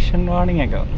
Collision warning ഒക്കെ വന്നു.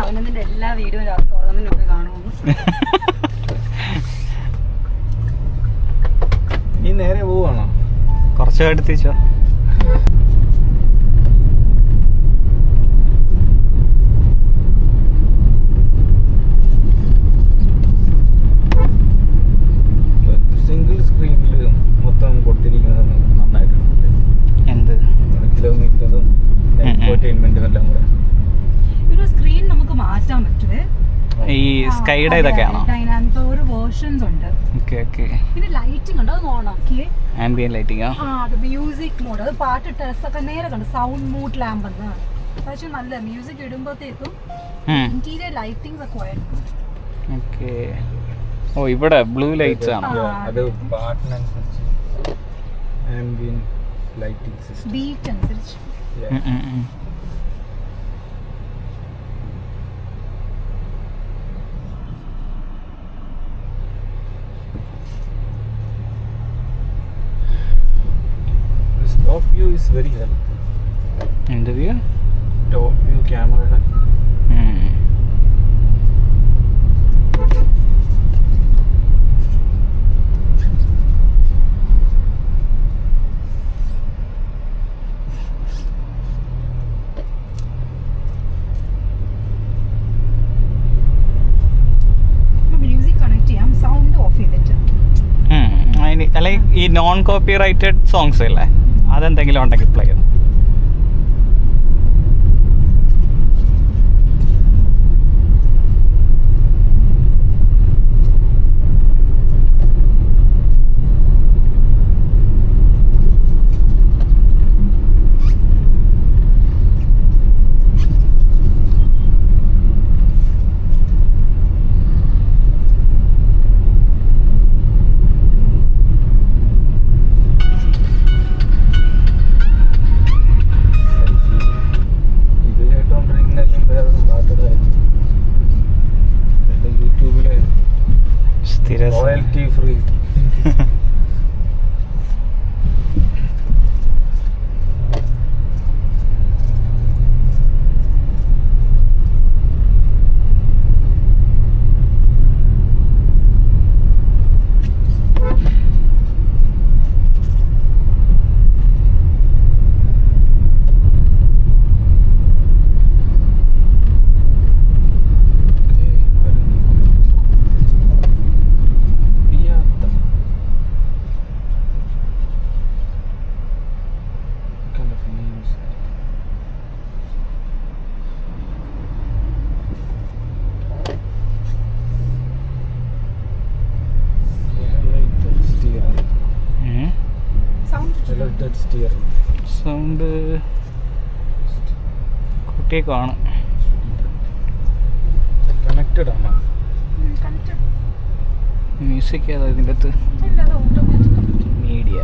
അവനതിന്റെ എല്ലാ വീഡിയോയും രാത്രി ഉറങ്ങുന്നതിനൊക്കെ കാണുമെന്ന്. നീ നേരെ പോവാണോ? കുറച്ച് എടുത്തിച്ചോ. സിംഗിൾ സ്ക്രീനിൽ മൊത്തം കൊടുത്തിരിക്കുന്നത് നന്നായിട്ടുണ്ട്. എന്ത് കിലോമീറ്ററും എന്റർടൈൻമെന്റും എല്ലാം കൂടെ. ഒരു സ്ക്രീൻ നമുക്ക് മാറ്റാൻ പറ്റുമേ. ഈ സ്കൈയുടെ ഇതൊക്കെയാണോ? അതിനകത്ത് ഒരു വേർഷൻസ് ഉണ്ട്. Okay okay. പിന്നെ ലൈറ്റിംഗ് ഉണ്ട്, അത് ഓണാക്കിയേ. Ambient lighting. അത് മ്യൂസിക് മോഡ്, അത് പാട്ട് ടെസ്റ്റ് നേരെ കണ്ട് സൗണ്ട് മൂഡ് ലാമ്പ് എന്ന്. പക്ഷെ നല്ല മ്യൂസിക് ഇടുമ്പോഴത്തേക്കും ഇന്റീരിയർ ലൈറ്റിംഗ്സ് ഒക്കെ ആയിരിക്കും. ഓക്കെ. ഓ ഇവിടെ ബ്ലൂ ലൈറ്റ്സ് ആണ്. അത് പാട്ടിനനുസരിച്ച് ആംബിയൻ ലൈറ്റിംഗ് സിസ്റ്റം ബീറ്റ് അനുസരിച്ച്. Top view is very helpful. എന്ത് വ്യൂ? Top view ക്യാമറയുടെ. മ്യൂസിക് കണക്ട് ചെയ്യാം, സൗണ്ട് ഓഫ് ചെയ്തിട്ട്. അല്ലെങ്കിൽ ഈ നോൺ കോപ്പി റൈറ്റഡ് സോങ്സ് അല്ലേ, അതെന്തെങ്കിലും ഉണ്ടെങ്കിൽ പ്ലേ ചെയ്തു. Royalty free. സൗണ്ട് കുട്ടിയേക്കാണ്. കണക്റ്റഡ് ആണ്. മ്യൂസിക് ഏതാ ഇതിൻ്റെ അകത്ത്? മീഡിയ.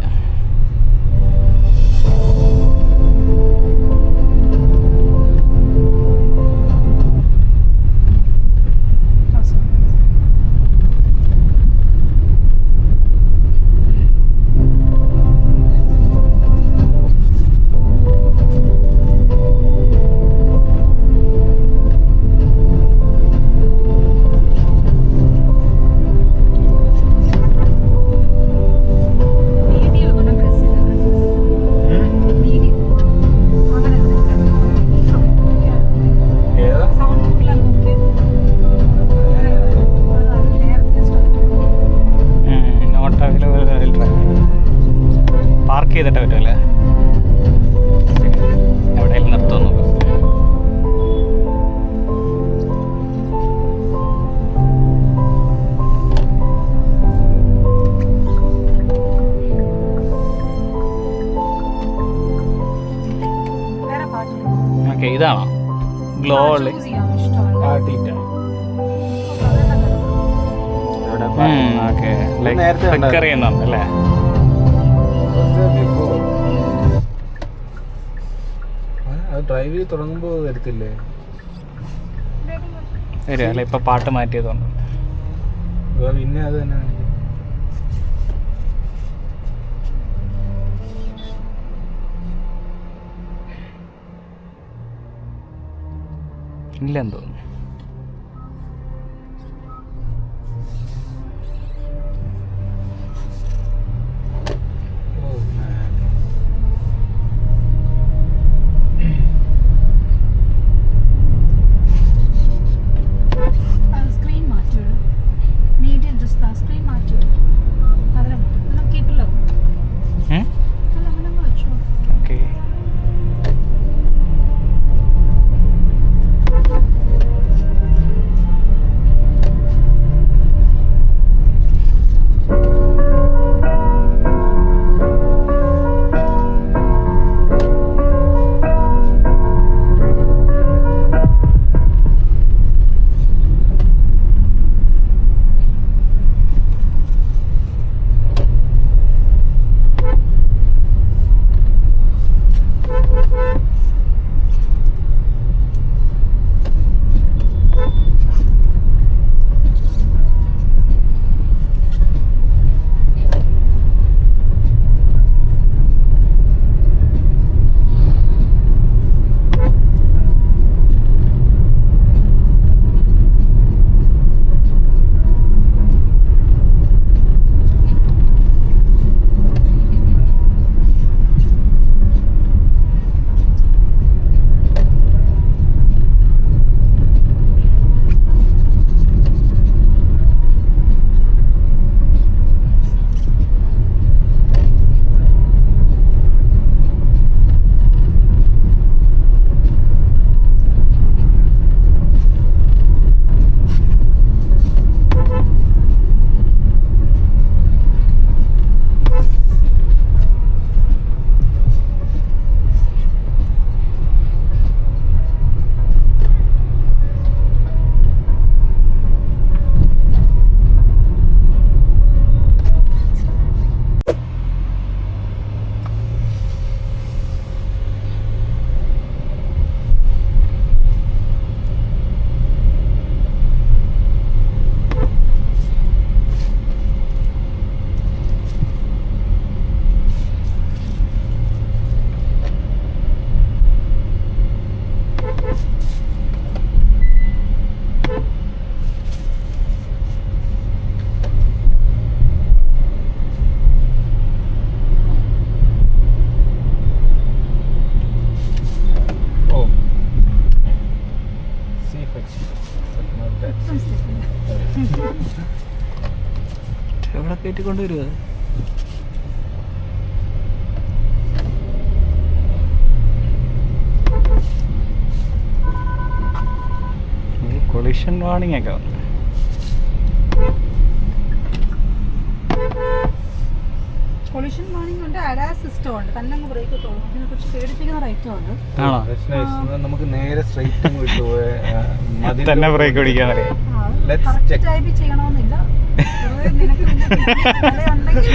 പാർക്ക് ചെയ്തിട്ട് പറ്റുമല്ലേ, എവിടെയെങ്കിലും നിർത്തുമെന്ന് നോക്കാം. ഓക്കെ, ഇതാണോ ഗ്ലോ ഉള്ളി? ഓക്കെ, ലൈക്ക് ഫ്ലിക്കർ ചെയ്യുന്നുണ്ടല്ലേ? ഡ്രൈവ് ചെയ്ത് തുടങ്ങുമ്പോൾ വരത്തില്ലേ? വരും അല്ല, ഇപ്പൊ പാട്ട് മാറ്റിയതുകൊണ്ട്. പിന്നെ അത് തന്നെ ഇല്ലെന്ന് തോന്നുന്നു. എവിടെ കയറ്റിക്കൊണ്ട് വരുക? കൊളിഷൻ വാണിംഗ് ഒക്കെ വന്നു. കൊളിഷൻ വാണിംഗ് ഉണ്ട്, അഡാസ് സിസ്റ്റം ഉണ്ട്, തന്നെ അങ്ങ് ബ്രേക്ക് തോന്നും. അതിനെ കുറിച്ച് പേടിപ്പിക്കുന്ന റൈറ്റും ഉണ്ട്. ആണോ? നമുക്ക് നേരെ സ്ട്രൈറ്റ് വിട്ടു തന്നെ ബ്രേക്ക് പിടിക്കാന്നറിയാം. കറക്റ്റ് ടൈപ്പ് ചെയ്യണമെന്നില്ല. വെറുതെ നിനക്ക് പിന്നെ ഉണ്ടെങ്കിൽ